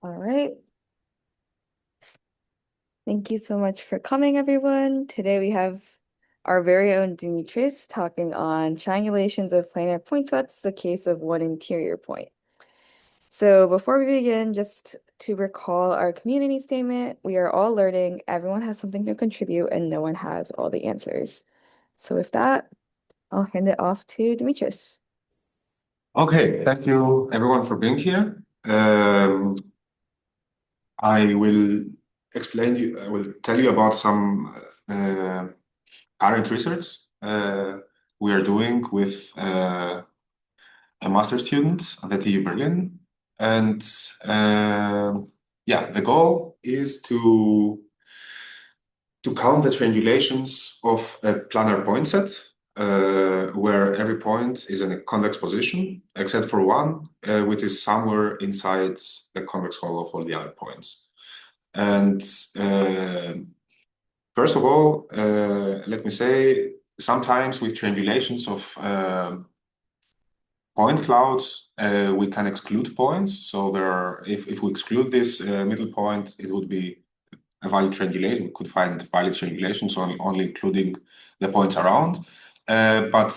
All right. Thank you so much for coming, everyone. Today we have our very own Dimitris talking on triangulations of planar point sets, the case of one interior point. So before we begin, just to recall our community statement, we are all learning, everyone has something to contribute, and no one has all the answers. So with that, I'll hand it off to Dimitris. Okay, thank you everyone for being here. I will I will tell you about some current research we are doing with a master student at the TU Berlin. And yeah, the goal is to count the triangulations of a planar point set where every point is in a convex position, except for one, which is somewhere inside the convex hull of all the other points. And first of all, let me say, sometimes with triangulations of point clouds, we can exclude points. So if we exclude this middle point, it would be a valid triangulation. We could find valid triangulations only including the points around. But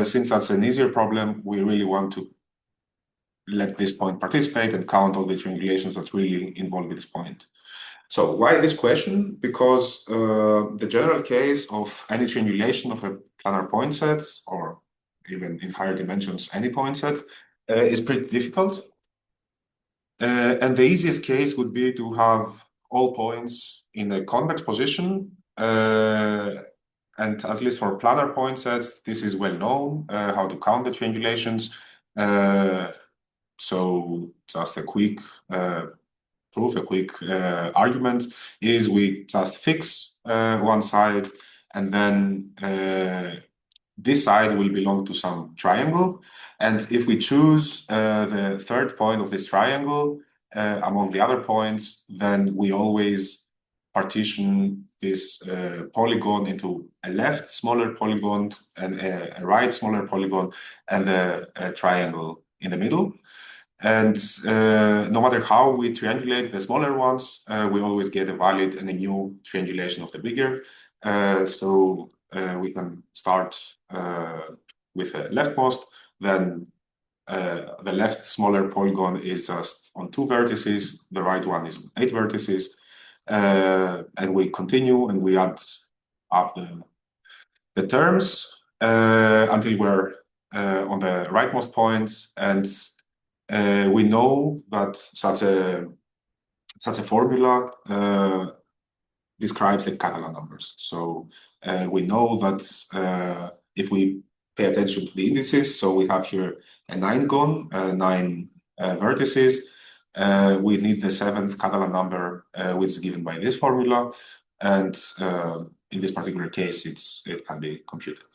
since that's an easier problem, we really want to let this point participate and count all the triangulations that really involve this point. So why this question? Because the general case of any triangulation of a planar point set, or even in higher dimensions, any point set, is pretty difficult. And the easiest case would be to have all points in a convex position. And at least for planar point sets, this is well known, how to count the triangulations. So just a quick proof, a quick argument is we just fix one side, and then this side will belong to some triangle. And if we choose the third point of this triangle among the other points, then we always partition this polygon into a left smaller polygon and a right smaller polygon and a triangle in the middle. And no matter how we triangulate the smaller ones, we always get a valid and a new triangulation of the bigger. So we can start with a leftmost, then the left smaller polygon is just on 2 vertices, the right one is on 8 vertices, and we continue and we add up the terms until we're on the rightmost point, and we know that such a formula describes the Catalan numbers. So we know that if we pay attention to the indices, so we have here a 9-gon, 9 vertices, we need the 7th Catalan number, which is given by this formula, and in this particular case, it can be computed.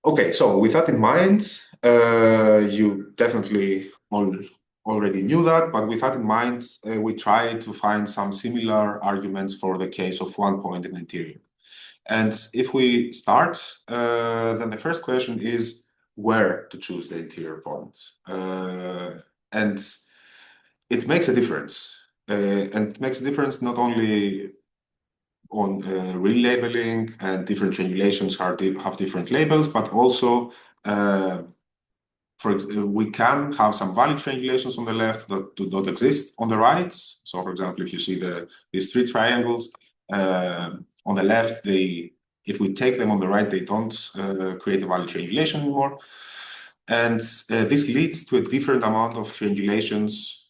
Okay, so with that in mind, you definitely already knew that, but with that in mind, we try to find some similar arguments for the case of one point in the interior. And if we start, then the first question is where to choose the interior point. And it makes a difference. And it makes a difference not only on relabeling, and different triangulations have different labels, but also we can have some valid triangulations on the left that do not exist on the right. So for example, if you see these 3 triangles on the left, if we take them on the right, they don't create a valid triangulation anymore. And this leads to a different amount of triangulations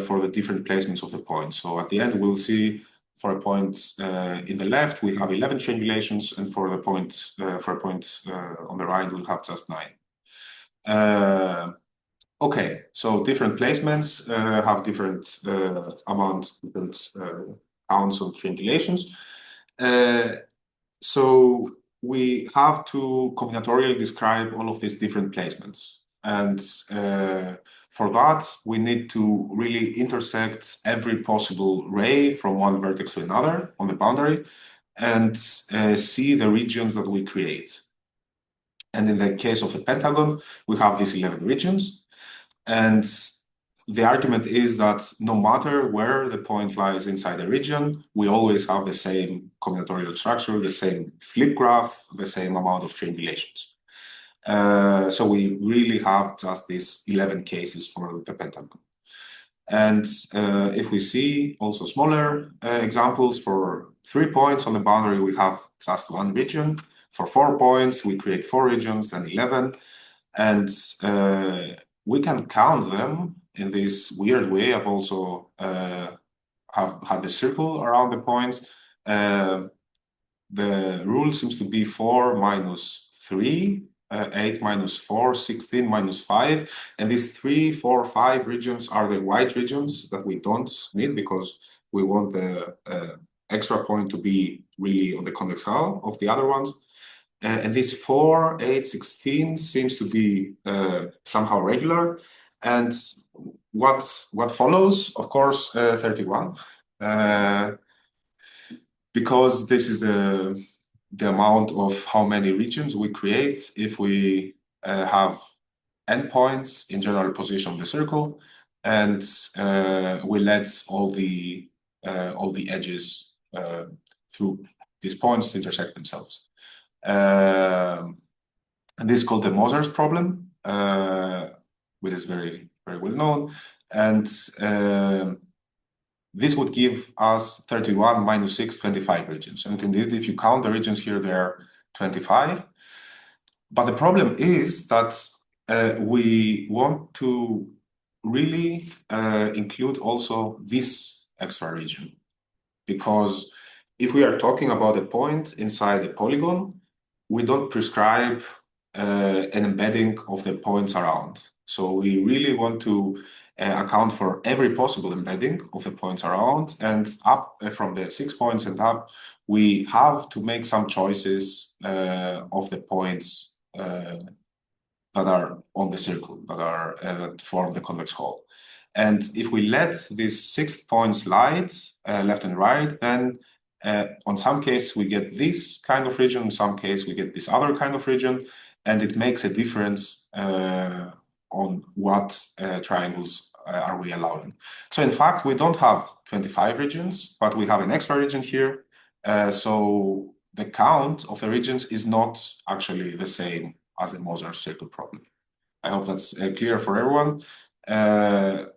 for the different placements of the points. So at the end, we'll see for a point in the left, we have 11 triangulations, and for a point on the right, we'll have just 9. Okay, so different placements have different amounts, different counts of triangulations. So we have to combinatorially describe all of these different placements. And for that, we need to really intersect every possible ray from one vertex to another on the boundary and see the regions that we create. And in the case of the pentagon, we have these 11 regions. And the argument is that no matter where the point lies inside the region, we always have the same combinatorial structure, the same flip graph, the same amount of triangulations. So we really have just these 11 cases for the pentagon. And if we see also smaller examples, for 3 points on the boundary, we have just one region. For 4 points, we create 4 regions and 11. And we can count them in this weird way. I've also have had the circle around the points. The rule seems to be 4 minus 3, 8 minus 4, 16 minus 5. And these 3, 4, 5 regions are the white regions that we don't need because we want the extra point to be really on the convex hull of the other ones. And this 4, 8, 16 seems to be somehow regular. And what follows, of course, 31. Because this is the amount of how many regions we create if we have endpoints in general position of the circle, and we let all the edges through these points to intersect themselves. And this is called the Mozart's problem, which is very, very well known. And this would give us 31 minus 6, 25 regions. And indeed, if you count the regions here, there are 25. But the problem is that we want to really include also this extra region. Because if we are talking about a point inside a polygon, we don't prescribe an embedding of the points around. So we really want to account for every possible embedding of the points around, and up from the 6 points and up, we have to make some choices of the points that are on the circle, that form the convex hull. And if we let these 6 points slide left and right, then on some case we get this kind of region, in some case we get this other kind of region, and it makes a difference on what triangles are we allowing. So in fact, we don't have 25 regions, but we have an extra region here. So the count of the regions is not actually the same as the Mozart circle problem. I hope that's clear for everyone.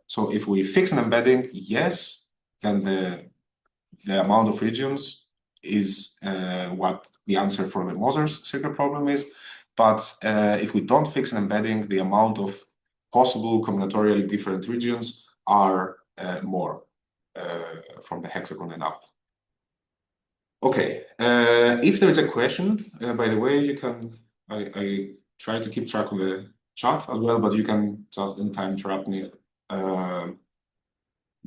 So if we fix an embedding, yes, then the amount of regions is what the answer for the Mozart circle problem is. But if we don't fix an embedding, the amount of possible combinatorially different regions are more from the hexagon and up. Okay, if there's a question, by the way, you can, I try to keep track of the chat as well, but you can just anytime interrupt me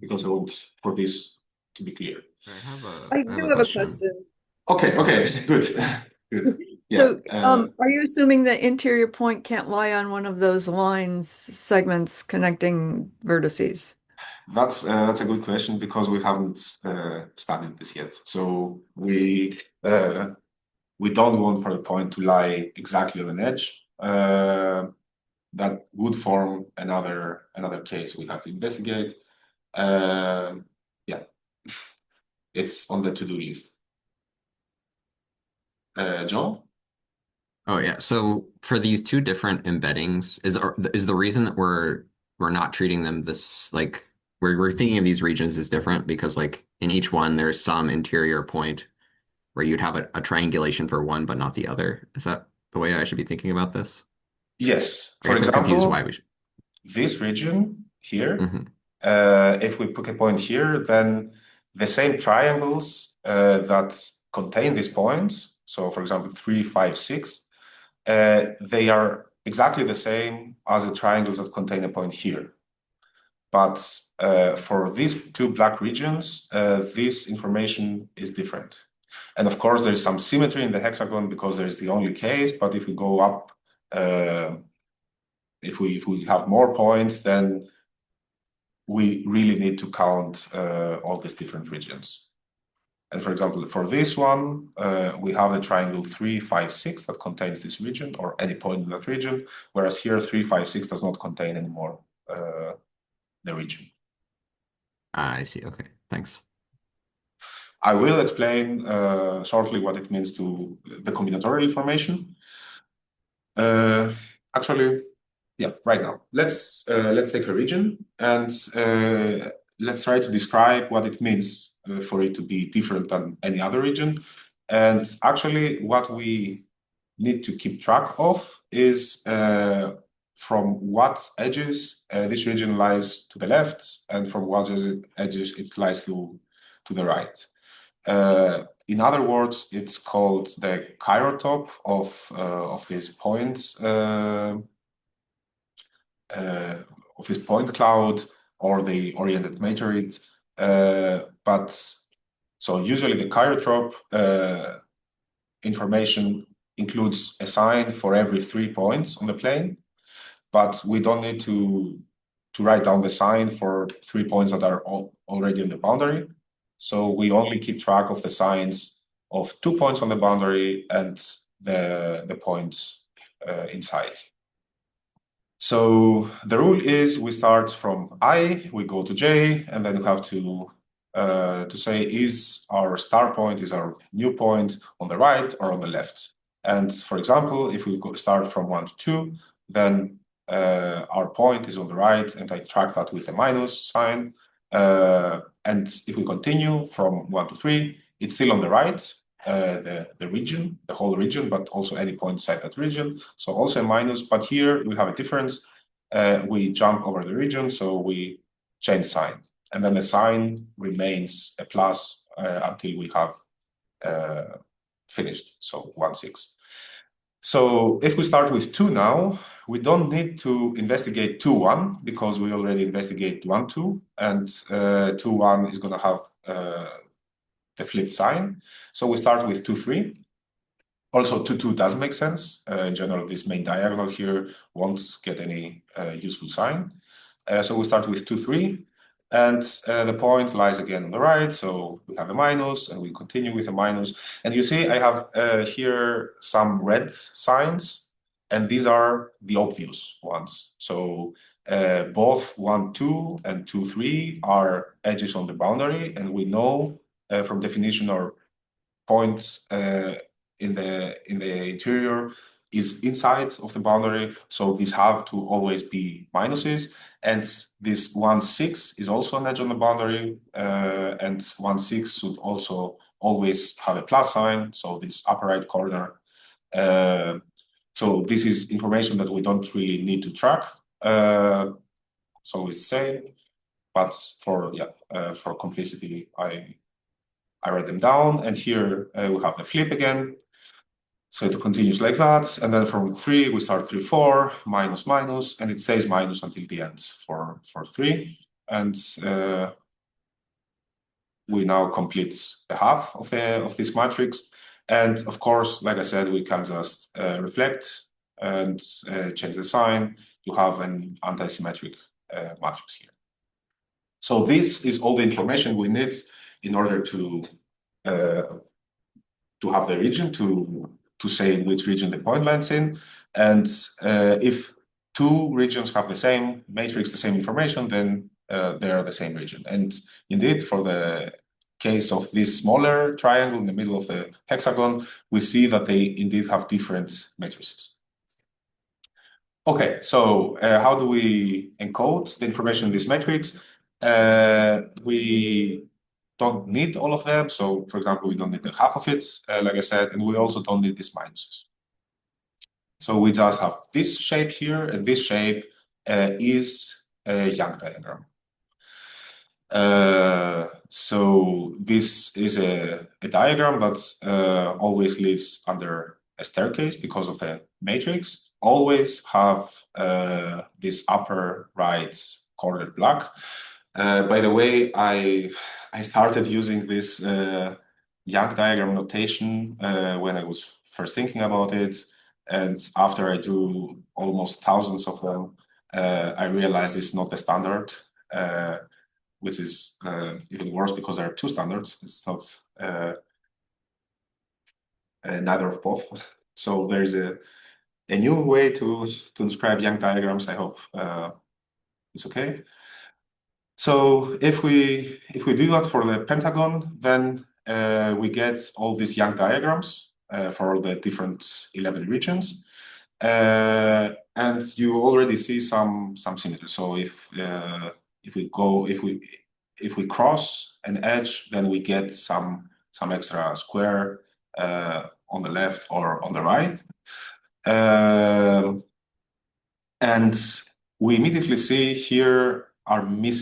because I want for this to be clear. I do have a question. Okay, good. Good. Yeah. So, are you assuming the interior point can't lie on one of those lines, segments connecting vertices? That's a good question because we haven't studied this yet. So we don't want for the point to lie exactly on an edge. That would form another case we have to investigate. Yeah, it's on the to-do list. John? Oh yeah. So for these two different embeddings, is the reason that we're not treating them this like we're thinking of these regions as different because like in each one there's some interior point where you'd have a triangulation for one but not the other. Is that the way I should be thinking about this? Yes. For example, I'm confused why we should. This region here, if we put a point here, then the same triangles that contain this point, so for example 3, 5, 6, they are exactly the same as the triangles that contain a point here. But for these two black regions, this information is different. And of course, there is some symmetry in the hexagon because there is the only case. But if we go up, if we have more points, then we really need to count all these different regions. And for example, for this one, we have the triangle 3, 5, 6 that contains this region or any point in that region, whereas here 3, 5, 6 does not contain any more the region. I see. Okay, thanks. I will explain shortly what it means to the combinatorial information. Actually, yeah, right now. Let's take a region and let's try to describe what it means for it to be different than any other region. And actually, what we need to keep track of is from what edges this region lies to the left, and from what edges it lies to the right. In other words, it's called the chirotope of this point cloud, or the oriented matrix. But so usually the chirotope information includes a sign for every 3 points on the plane, but we don't need to write down the sign for 3 points that are already on the boundary. So we only keep track of the signs of 2 points on the boundary and the points inside. So the rule is we start from I, we go to J, and then we have to say, is our star point, is our new point on the right or on the left? And for example, if we start from 1 to 2, then our point is on the right, and I track that with a minus sign. And if we continue from 1 to 3, it's still on the right, the region, the whole region, but also any point inside that region. So also a minus, but here we have a difference. We jump over the region, so we change sign. And then the sign remains a plus until we have finished, so 1, 6. So if we start with 2 now, we don't need to investigate 2, 1, because we already investigate 1, 2, and 2, 1 is going to have the flipped sign. So we start with 2, 3. Also, 2, 2 does make sense. In general, this main diagonal here won't get any useful sign. So we start with 2, 3. And the point lies again on the right, so we have a minus, and we continue with a minus. And you see, I have here some red signs, and these are the obvious ones. So both 1, 2 and 2, 3 are edges on the boundary, and we know from definition our point in the interior is inside of the boundary, so these have to always be minuses. And this 1, 6 is also an edge on the boundary, and 1, 6 should also always have a plus sign, so this upper right corner. So this is information that we don't really need to track. So it's same, but for complicity, I write them down, and here we have the flip again. So it continues like that, and then from 3 we start 3, 4, minus, minus, and it stays minus until the end for 3. And we now complete the half of this matrix. And of course, like I said, we can just reflect and change the sign. You have an anti-symmetric matrix here. So this is all the information we need in order to have the region, to say in which region the point lands in. And if 2 regions have the same matrix, the same information, then they are the same region. And indeed, for the case of this smaller triangle in the middle of the hexagon, we see that they indeed have different matrices. Okay, so how do we encode the information in this matrix? We don't need all of them. So, for example, we don't need the half of it, like I said, and we also don't need these minuses. So we just have this shape here, and this shape is a Young diagram. So this is a diagram that always lives under a staircase because of the matrix. Always have this upper right corner black. By the way, I started using this Young diagram notation when I was first thinking about it, and after I drew almost thousands of them, I realized it's not the standard, which is even worse because there are 2 standards. It's not neither of both. So there is a new way to describe Young diagrams. I hope it's okay. So if we do that for the pentagon, then we get all these Young diagrams for the different 11 regions. And you already see some symmetry. So if we cross an edge, then we get some extra square on the left or on the right. And we immediately see here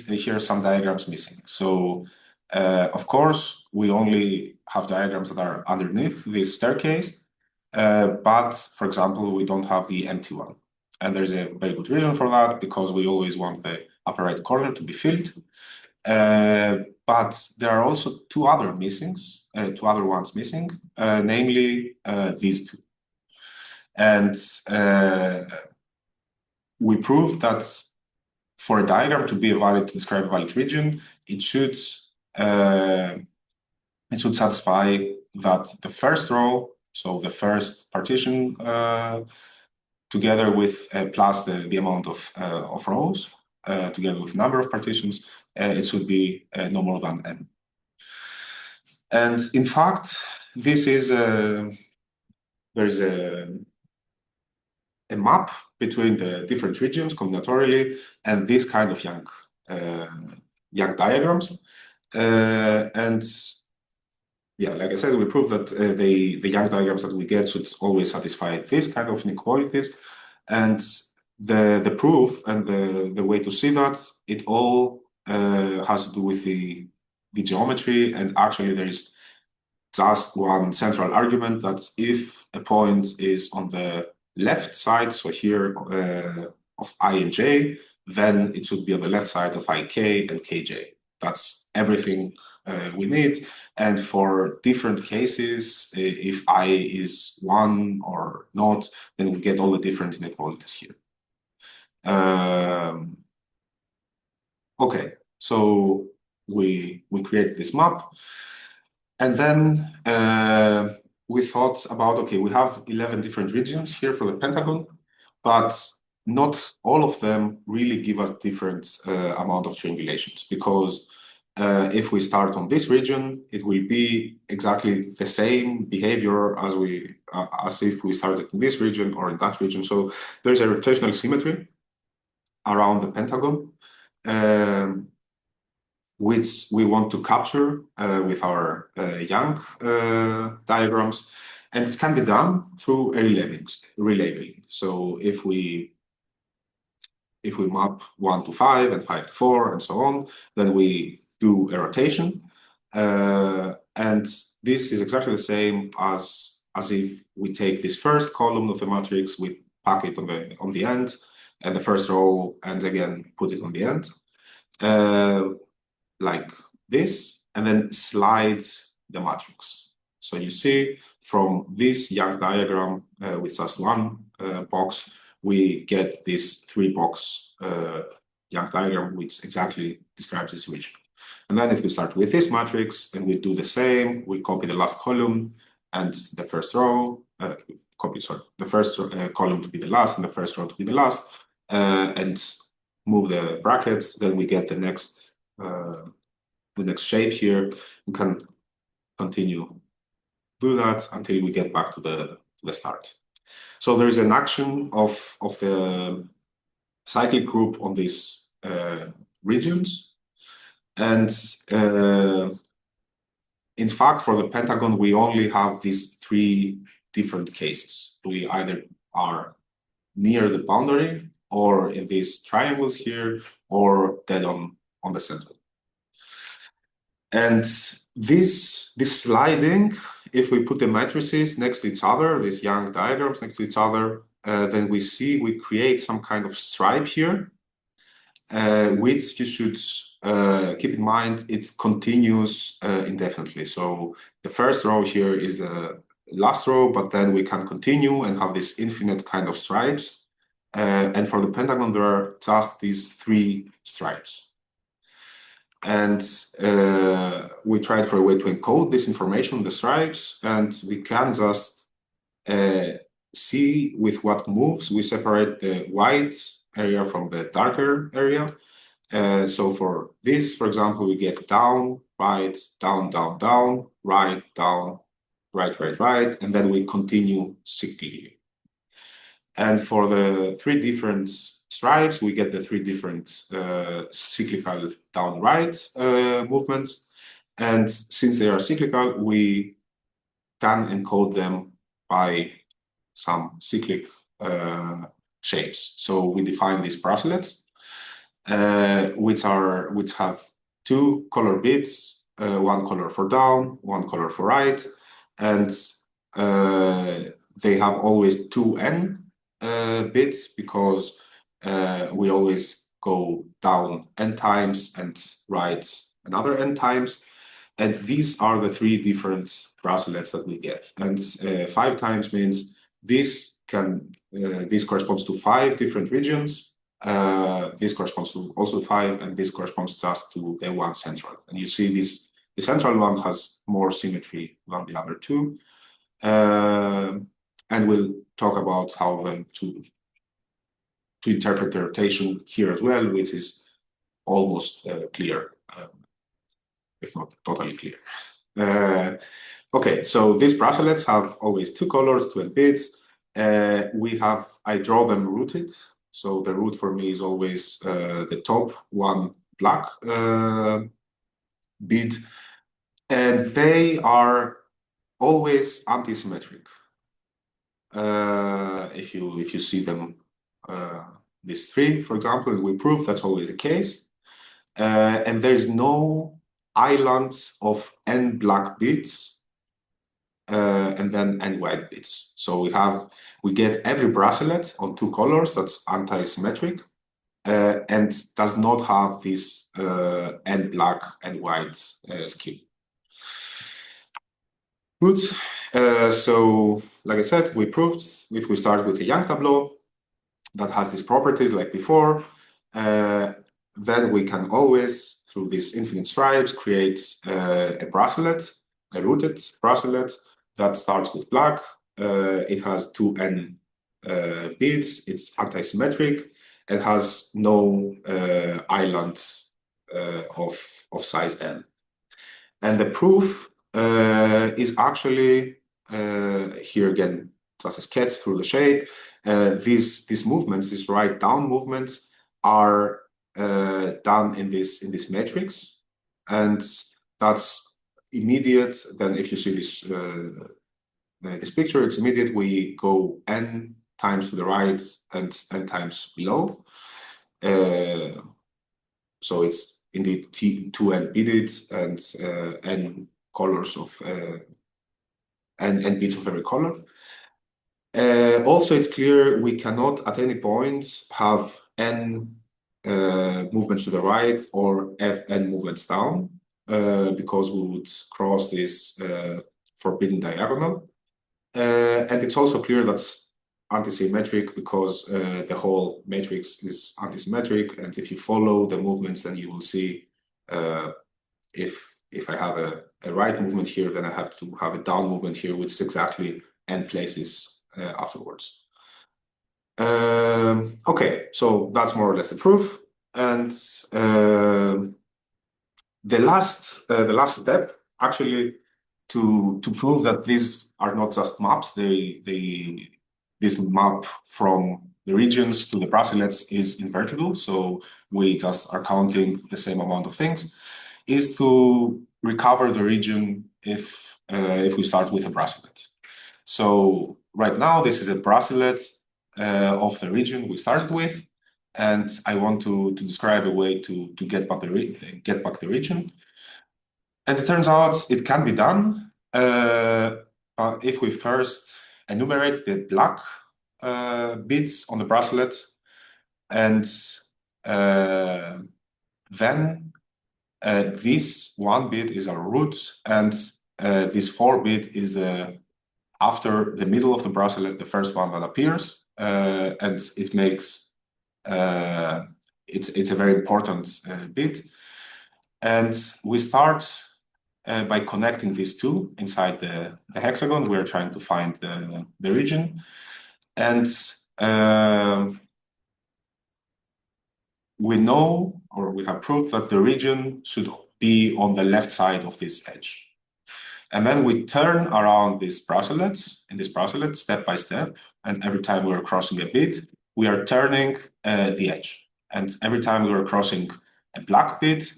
here some diagrams missing. So of course we only have diagrams that are underneath this staircase. But for example, we don't have the empty one. And there's a very good reason for that, because we always want the upper right corner to be filled. But there are also two other ones missing, namely these two. And we proved that for a diagram to be valid, to describe a valid region, it should satisfy that the first row, so the first partition, together with plus the amount of rows, together with number of partitions, it should be no more than n. And in fact, this is there is a map between the different regions combinatorially and this kind of Young diagrams. And yeah, like I said, we proved that the Young diagrams that we get should always satisfy this kind of inequalities. And the proof and the way to see that, it all has to do with the geometry. And actually there is just one central argument, that if a point is on the left side, so here of I and j, then it should be on the left side of ik and kj. That's everything we need. And for different cases, if I is 1 or not, then we get all the different inequalities here. Okay, so we create this map. And then we thought about, okay, we have 11 different regions here for the pentagon, but not all of them really give us different amount of triangulations, because if we start on this region, it will be exactly the same behavior as if we started in this region or in that region. So there's a rotational symmetry around the pentagon, which we want to capture with our Young diagrams. And it can be done through a relabeling. So if we map 1 to 5 and 5 to 4 and so on, then we do a rotation. And this is exactly the same as if we take this first column of the matrix, we pack it on the end, and the first row, and again put it on the end, like this, and then slide the matrix. So you see from this Young diagram with just one box, we get this 3-box Young diagram, which exactly describes this region. And then if we start with this matrix and we do the same, we copy the last column and the first row, the first column to be the last and the first row to be the last, and move the brackets, then we get the next shape here. We can continue do that until we get back to the start. So there is an action of the cyclic group on these regions. And in fact, for the pentagon, we only have these 3 different cases. We either are near the boundary, or in these triangles here, or dead on the center. And this sliding, if we put the matrices next to each other, these Young diagrams next to each other, then we create some kind of stripe here, which you should keep in mind, it continues indefinitely. So the first row here is the last row, but then we can continue and have this infinite kind of stripes. And for the pentagon, there are just these 3 stripes. And we tried for a way to encode this information, the stripes, and we can just see with what moves we separate the white area from the darker area. So for this, for example, we get down, right, down, down, down, right, down, right, right, right, and then we continue cyclically. And for the three different stripes, we get the three different cyclical down right movements. And since they are cyclical, we can encode them by some cyclic shapes. So we define these bracelets, which have two color bits, one color for down, one color for right, and they have always two n bits because we always go down n times and right another n times. And these are the three different bracelets that we get. And 5 times means this corresponds to 5 different regions. This corresponds to also 5, and this corresponds just to the one central. And you see this, the central one has more symmetry than the other two. And we'll talk about how to interpret the rotation here as well, which is almost clear, if not totally clear. Okay, so these bracelets have always two colors, 2 bits. I draw them rooted. So the root for me is always the top one black bead, and they are always anti-symmetric. If you see them, these three, for example, and we prove that's always the case. And there's no island of n black bits and then n white bits. So we get every bracelet on two colors that's anti-symmetric and does not have this n black and white scheme. Good. So, like I said, we proved if we start with the Young tableau that has these properties like before, then we can always, through these infinite stripes, create a bracelet, a rooted bracelet that starts with black. It has 2n beads. It's anti-symmetric. It has no island of size n. And the proof is actually here again, just a sketch through the shape. These movements, these right down movements, are done in this matrix, and that's immediate. Then, if you see this picture, it's immediate. We go n times to the right and n times below. So it's indeed 2n beaded and n colors of n bits of every color. Also, it's clear we cannot at any point have n movements to the right or n movements down because we would cross this forbidden diagonal. And it's also clear that's anti-symmetric because the whole matrix is anti-symmetric, and if you follow the movements, then you will see if I have a right movement here, then I have to have a down movement here, which is exactly n places afterwards. Okay, so that's more or less the proof, and the last step actually to prove that these are not just maps, this map from the regions to the bracelets is invertible, so we just are counting the same amount of things, is to recover the region if we start with a bracelet. So right now, this is a bracelet of the region we started with, and I want to describe a way to get back the region. And it turns out it can be done if we first enumerate the black bits on the bracelet, and then this one bit is our root, and this 4 bit is after the middle of the bracelet, the first one that appears, and it makes it's a very important bit. And we start by connecting these two inside the hexagon. We're trying to find the region, and we know or we have proved that the region should be on the left side of this edge. And then we turn around this bracelet, step by step, and every time we're crossing a bit, we are turning the edge. And every time we are crossing a black bit,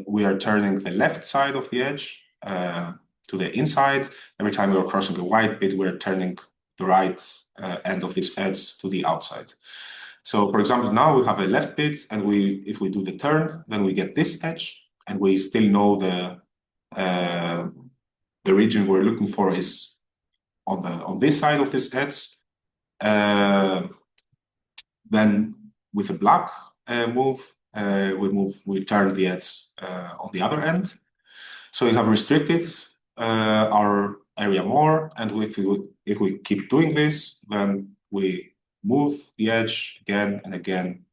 we are turning the left side of the edge to the inside. Every time we are crossing a white bit, we're turning the right end of this edge to the outside. So for example, now we have a left bit, and if we do the turn, then we get this edge, and we still know the region we're looking for is on this side of this edge. Then with a black move, we turn the edge on the other end. So we have restricted our area more, and if we keep doing this, then we move the edge again and again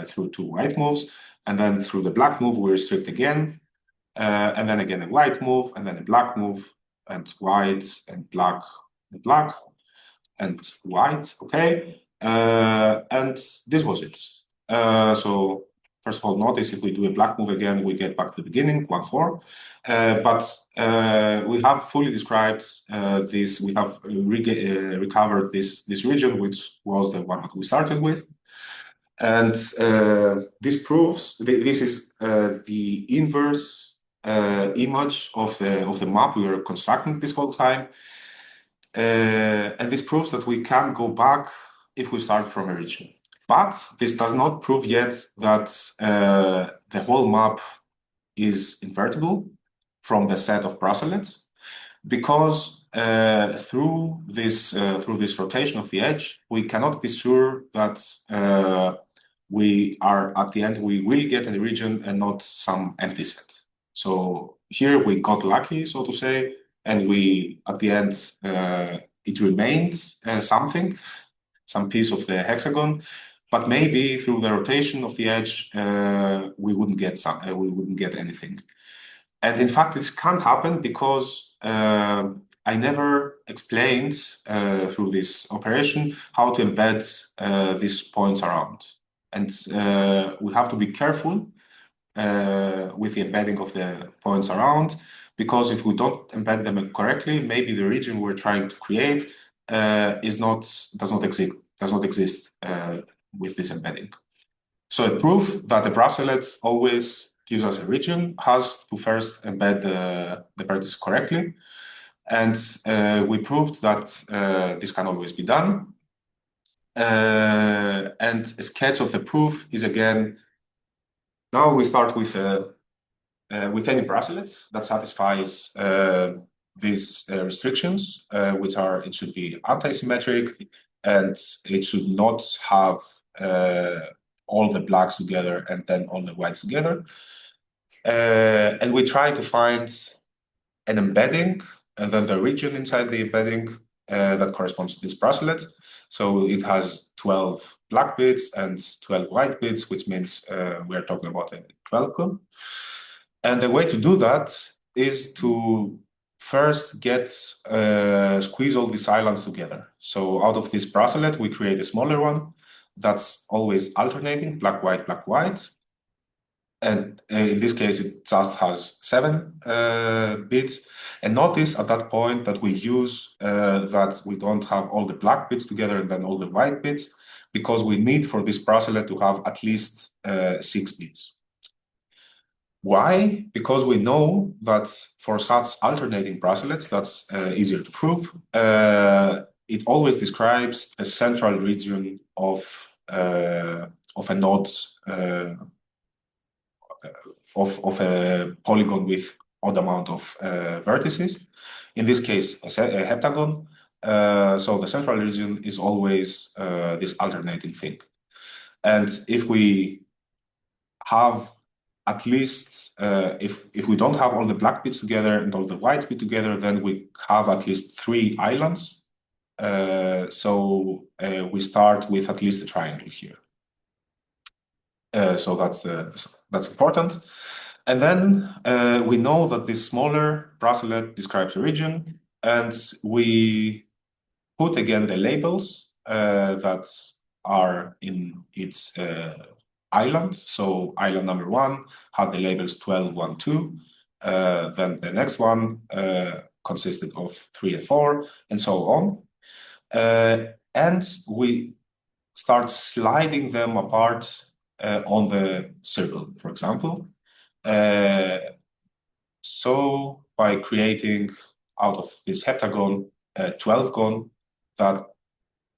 through 2 white moves, and then through the black move we restrict again, and then again a white move, and then a black move, and white and black and black and white. Okay, and this was it. So first of all, notice if we do a black move again, we get back to the beginning, 1, 4. But we have fully described this. We have recovered this region, which was the one that we started with. And this proves this is the inverse image of the map we were constructing this whole time. And this proves that we can go back if we start from a region. But this does not prove yet that the whole map is invertible from the set of bracelets, because through this rotation of the edge, we cannot be sure that we are at the end we will get a region and not some empty set. So here we got lucky, so to say, and we at the end it remained some piece of the hexagon. But maybe through the rotation of the edge, we wouldn't get anything. And in fact, this can't happen because I never explained through this operation how to embed these points around. And we have to be careful with the embedding of the points around, because if we don't embed them correctly, maybe the region we're trying to create does not exist with this embedding. So a proof that the bracelet always gives us a region has to first embed the vertices correctly. And we proved that this can always be done. And a sketch of the proof is again, now we start with any bracelet that satisfies these restrictions, which are it should be anti-symmetric, and it should not have all the blacks together and then all the whites together. And we try to find an embedding and then the region inside the embedding that corresponds to this bracelet. So it has 12 black bits and 12 white bits, which means we are talking about a 12 cube. And the way to do that is to first squeeze all these islands together. So out of this bracelet, we create a smaller one that's always alternating, black, white, black, white. And in this case, it just has 7 bits. And notice at that point that we use that we don't have all the black bits together and then all the white bits, because we need for this bracelet to have at least 6 bits. Why? Because we know that for such alternating bracelets, that's easier to prove. It always describes the central region of a node of a polygon with odd amount of vertices. In this case, a heptagon. So the central region is always this alternating thing. And if we have at least, if we don't have all the black bits together and all the whites bits together, then we have at least 3 islands. So we start with at least a triangle here. So that's important. And then we know that this smaller bracelet describes a region, and we put again the labels that are in its island. So island number 1 had the labels 12, 1, 2. Then the next one consisted of 3 and 4, and so on. And we start sliding them apart on the circle, for example. So by creating out of this heptagon a 12gon that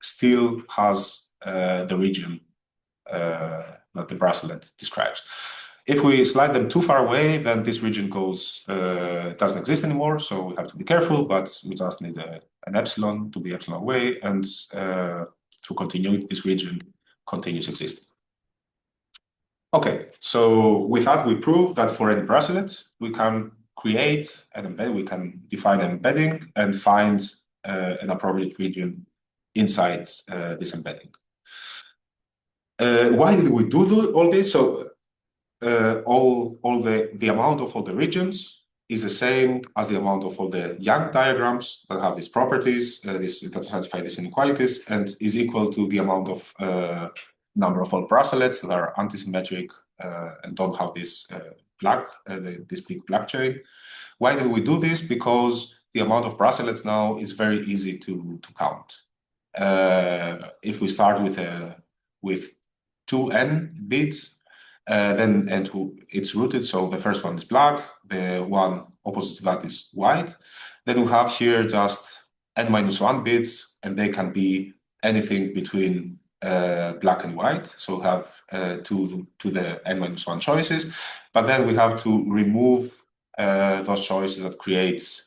still has the region that the bracelet describes. If we slide them too far away, then this region doesn't exist anymore. So we have to be careful, but we just need an epsilon to be epsilon away, and through continuity, this region continues existing. Okay, so with that, we prove that for any bracelet, we can create an embedding, we can define an embedding and find an appropriate region inside this embedding. Why did we do all this? So all the amount of all the regions is the same as the amount of all the Young diagrams that have these properties, that satisfy these inequalities, and is equal to the amount of number of all bracelets that are antisymmetric and don't have this this big black chain. Why did we do this? Because the amount of bracelets now is very easy to count. If we start with 2n bits, then it's rooted, so the first one is black, the one opposite to that is white. Then we have here just n-1 bits, and they can be anything between black and white. So we have to the n-1 choices, but then we have to remove those choices that create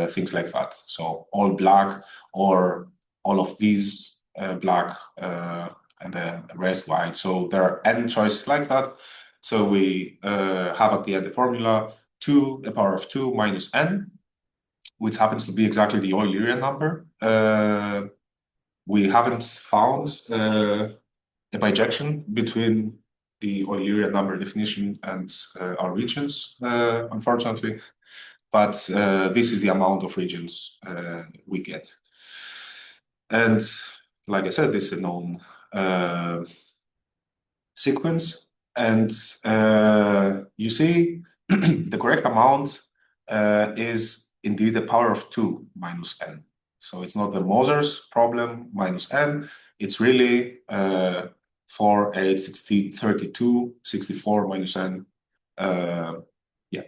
things like that. So all black or all of these black and the rest white. So there are n choices like that. So we have at the end the formula 2 to the power of 2 minus n, which happens to be exactly the Eulerian number. We haven't found a bijection between the Eulerian number definition and our regions, unfortunately. But this is the amount of regions we get. And like I said, this is a known sequence. And you see the correct amount is indeed the power of 2 minus n. So it's not the Moser's problem minus n. It's really 4, 8, 16, 32, 64 minus n. Yeah.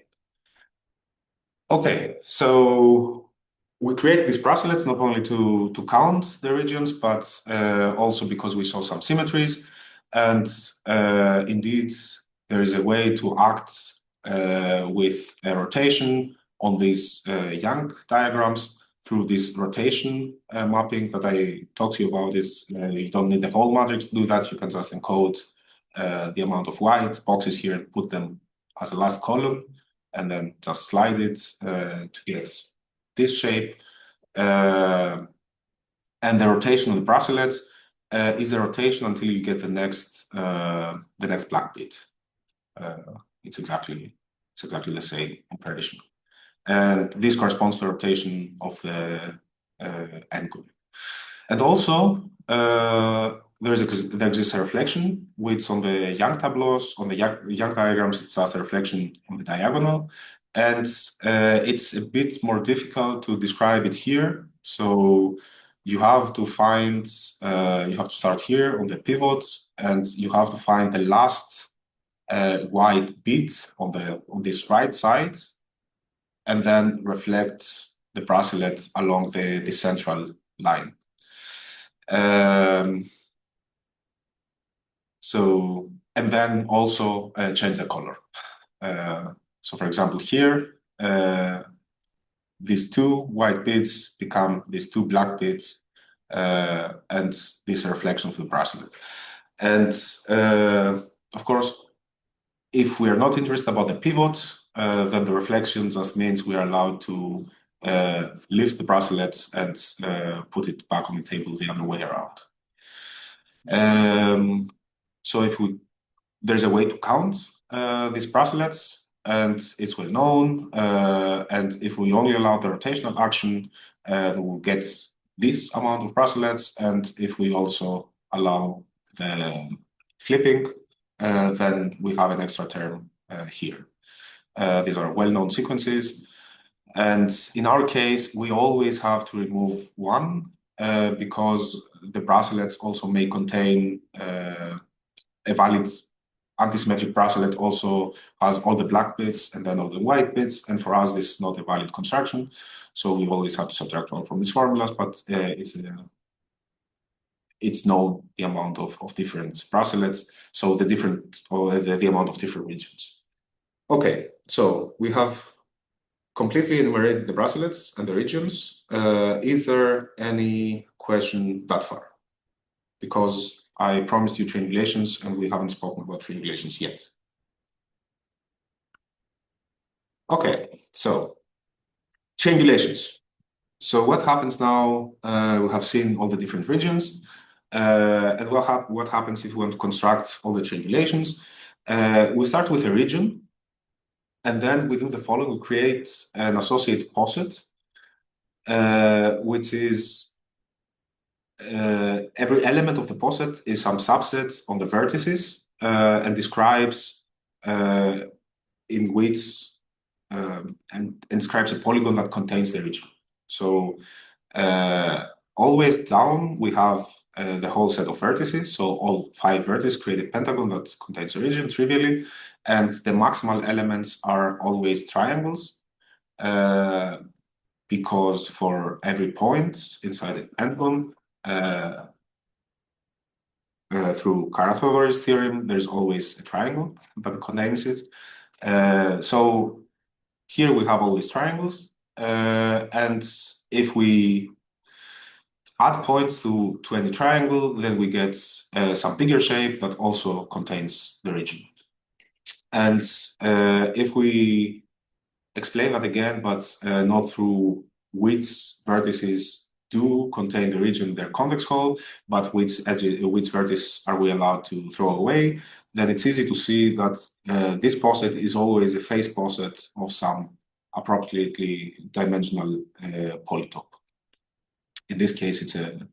Okay, so we create these bracelets not only to count the regions, but also because we saw some symmetries. And indeed, there is a way to act with a rotation on these Young diagrams through this rotation mapping that I talked to you about. You don't need the whole matrix to do that. You can just encode the amount of white boxes here and put them as a last column, and then just slide it to get this shape. And the rotation of the bracelets is a rotation until you get the next black bit. It's exactly the same operation. And this corresponds to the rotation of the encode. And also, there exists a reflection, which on the Young tableaus, on the Young diagrams, it's just a reflection on the diagonal. And it's a bit more difficult to describe it here. So you have to start here on the pivot, and you have to find the last white bit on this right side, and then reflect the bracelet along the central line. And then also change the color. So for example, here, these 2 white bits become these 2 black bits, and this is a reflection of the bracelet. And of course, if we are not interested about the pivot, then the reflection just means we are allowed to lift the bracelet and put it back on the table the other way around. So there's a way to count these bracelets, and it's well known. And if we only allow the rotational action, we'll get this amount of bracelets. And if we also allow the flipping, then we have an extra term here. These are well-known sequences. And in our case, we always have to remove one because the bracelets also may contain a valid antisymmetric bracelet also has all the black bits and then all the white bits. And for us, this is not a valid construction. So we always have to subtract one from these formulas, but it's known the amount of different bracelets. So the amount of different regions. Okay, so we have completely enumerated the bracelets and the regions. Is there any question that far? Because I promised you triangulations and we haven't spoken about triangulations yet. Okay, so triangulations. So what happens now? We have seen all the different regions. And what happens if we want to construct all the triangulations? We start with a region. And then we do the following. We create an associated poset, which is every element of the poset is some subset on the vertices and describes in which and describes a polygon that contains the region. So always down we have the whole set of vertices. So all 5 vertices create a pentagon that contains a region trivially, and the maximal elements are always triangles. Because for every point inside the pentagon, through Carathodorus theorem, there's always a triangle that contains it. So here we have always triangles, and if we add points to any triangle, then we get some bigger shape that also contains the region. And if we explain that again, but not through which vertices do contain the region they're convex whole, but which vertices are we allowed to throw away, then it's easy to see that this poset is always a face poset of some appropriately dimensional polytope. In this case, it's a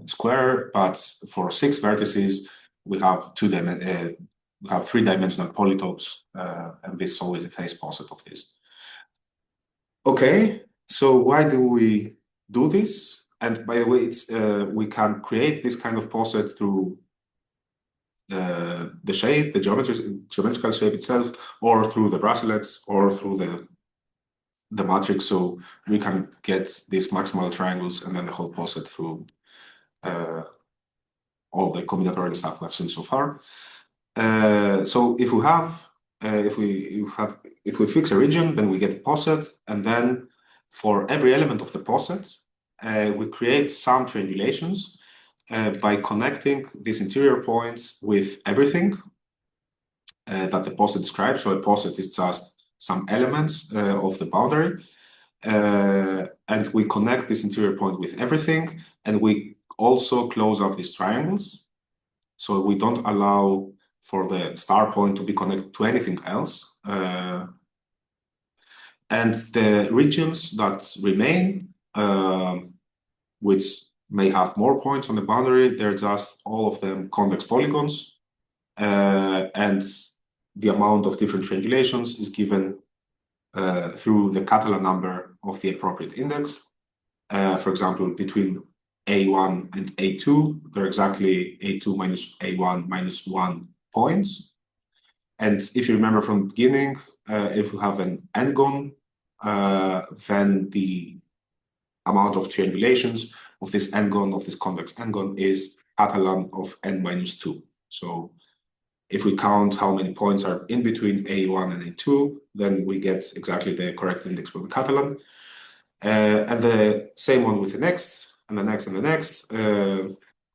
square, but for 6 vertices, we have 3-dimensional polytopes, and this is always a face poset of this. Okay, so why do we do this? And by the way, we can create this kind of poset through the shape, the geometrical shape itself, or through the bracelets, or through the matrix. So we can get these maximal triangles and then the whole poset through all the combinatorial stuff we've seen so far. So if we fix a region, then we get a poset, and then for every element of the poset, we create some triangulations by connecting these interior points with everything that the poset describes. So a poset is just some elements of the boundary, and we connect this interior point with everything, and we also close up these triangles. So we don't allow for the star point to be connected to anything else. And the regions that remain, which may have more points on the boundary, they're just all of them convex polygons. And the amount of different triangulations is given through the Catalan number of the appropriate index. For example, between A1 and A2, they're exactly A2 minus A1 minus 1 points. And if you remember from the beginning, if you have an n-gon, then the amount of triangulations of this n-gon, of this convex n-gon, is Catalan of n minus 2. So if we count how many points are in between A1 and A2, then we get exactly the correct index for the Catalan. And the same one with the next, and the next, and the next.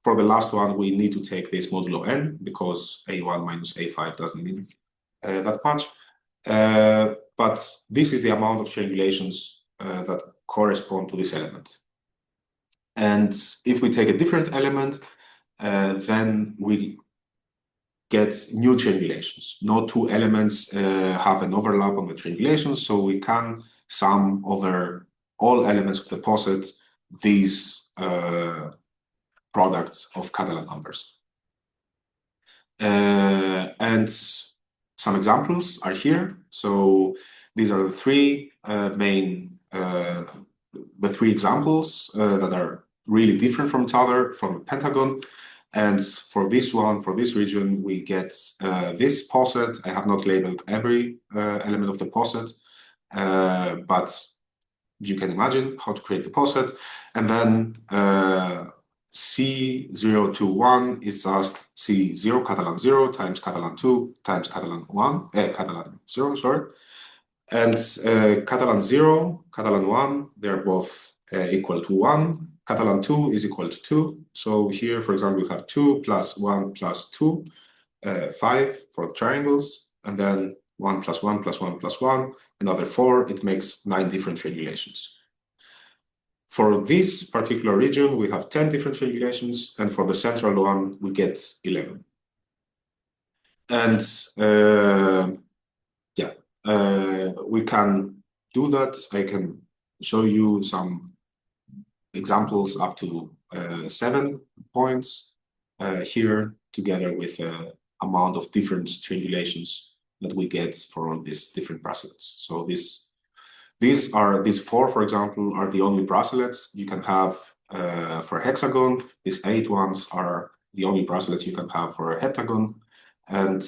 For the last one, we need to take this modulo n, because A1 minus A5 doesn't mean that much. But this is the amount of triangulations that correspond to this element. And if we take a different element, then we get new triangulations. No 2 elements have an overlap on the triangulations, so we can sum over all elements of the poset these products of Catalan numbers. And some examples are here. So these are the three examples that are really different from each other from a pentagon. And for this one, for this region, we get this poset. I have not labeled every element of the poset, but you can imagine how to create the poset. And then C021 is just C0 Catalan 0 times Catalan 2 times Catalan 1, Catalan 0, sorry. And Catalan 0, Catalan 1, they're both equal to 1. Catalan 2 is equal to 2. So here, for example, we have 2 plus 1 plus 2, 5 for the triangles, and then 1 plus 1 plus 1 plus 1, another 4. It makes 9 different triangulations. For this particular region, we have 10 different triangulations, and for the central one, we get 11. And we can do that. I can show you some examples up to 7 points here, together with the amount of different triangulations that we get for all these different bracelets. So these 4, for example, are the only bracelets you can have for a hexagon. These 8 ones are the only bracelets you can have for a heptagon. And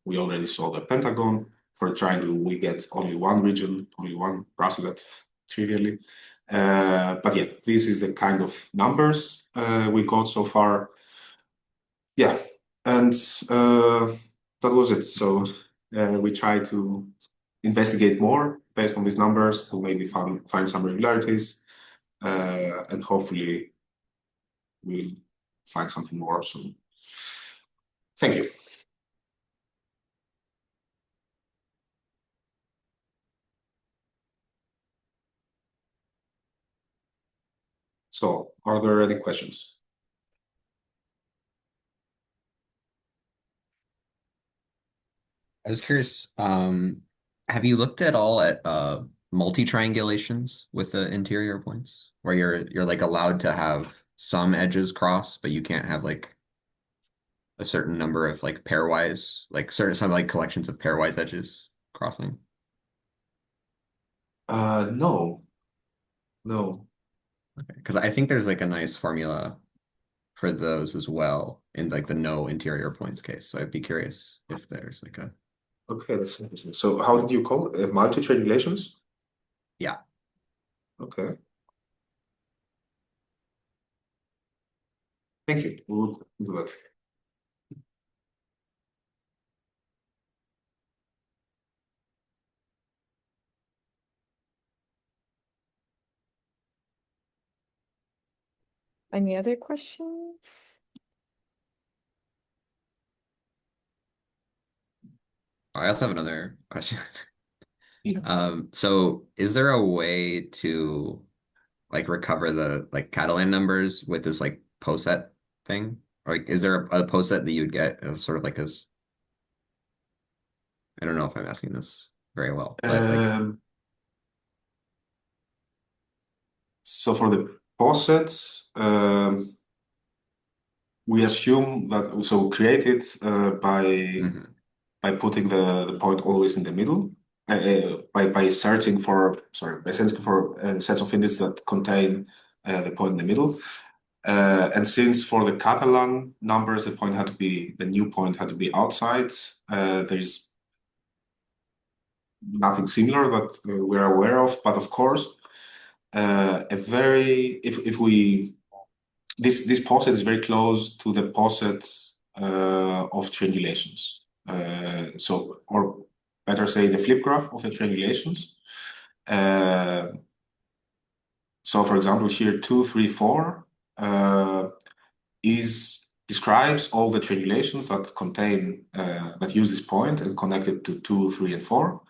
we already saw the pentagon. For a triangle, we get only one region, only one bracelet, trivially. But yeah, this is the kind of numbers we got so far. Yeah, and that was it. So we try to investigate more based on these numbers to maybe find some regularities, and hopefully we'll find something more soon. Thank you. So, are there any questions? I was curious, have you looked at all at multi-triangulations with the interior points, where you're like allowed to have some edges cross, but you can't have like a certain number of like pairwise, like some like collections of pairwise edges crossing? No. Okay, because I think there's like a nice formula for those as well in like the no interior points case. So I'd be curious if there's like a Okay, that's interesting. So how did you call it? Multi-triangulations? Yeah. Okay. Thank you. We'll do that. Any other questions? I also have another question. Yeah. So is there a way to like recover the like Catalan numbers with this like poset thing? Or like, is there a poset that you'd get of sort of like as I don't know if I'm asking this very well, but like So for the posets, we assume that created by mhm. putting the point always in the middle, by searching for sets of indices that contain the point in the middle. And since for the Catalan numbers, the new point had to be outside, there's nothing similar that we're aware of. But of course, this poset is very close to the poset of triangulations. Or better say the flip graph of the triangulations. So for example, here 2, 3, 4 describes all the triangulations that contain that use this point and connect it to 2, 3, and 4.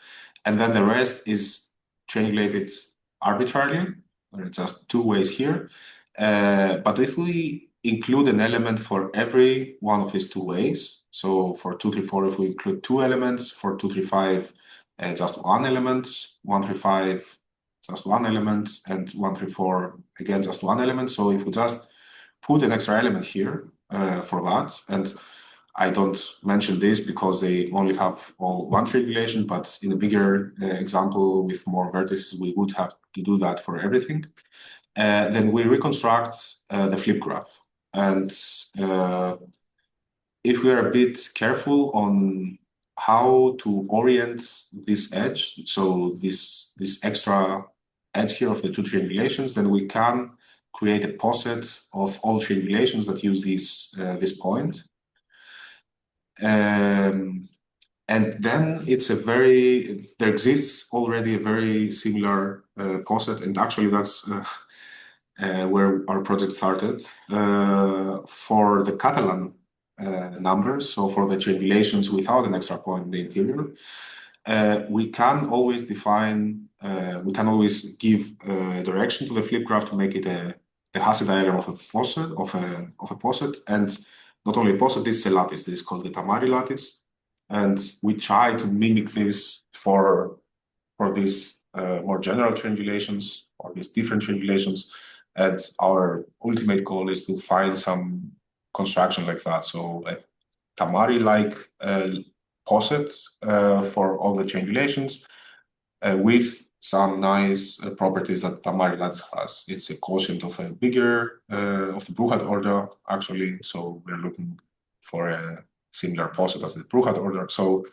And then the rest is triangulated arbitrarily. There are just 2 ways here. But if we include an element for every one of these 2 ways, so for 2, 3, 4, if we include 2 elements, for 2, 3, 5, just 1 element, 1, 3, 5, just 1 element, and 1, 3, 4, again, just 1 element. So if we just put an extra element here for that, and I don't mention this because they only have all one triangulation, but in a bigger example with more vertices, we would have to do that for everything. Then we reconstruct the flip graph. And if we are a bit careful on how to orient this edge, so this extra edge here of the two triangulations, then we can create a poset of all triangulations that use this point. And then there exists already a very similar poset, and actually that's where our project started for the Catalan numbers. So for the triangulations without an extra point in the interior, we can always give direction to the flip graph to make it the Hasse diagram of a poset, and not only a poset, this is a lattice. This is called the Tamari lattice, and we try to mimic this for these more general triangulations or these different triangulations. And our ultimate goal is to find some construction like that. So a Tamari-like poset for all the triangulations with some nice properties that Tamari lattice has. It's a quotient of a bigger, of the Bruhat order, actually. So we're looking for a similar poset as the Bruhat order. So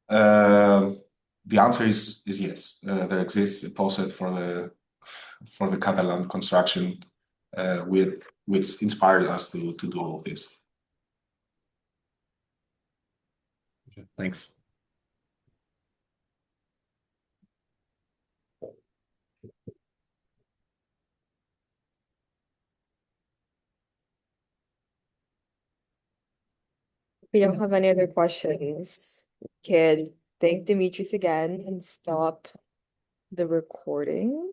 the answer is yes. There exists a poset for the Catalan construction, which inspired us to do all of this. Thanks. If we don't have any other questions, we can thank Dimitris again and stop the recording.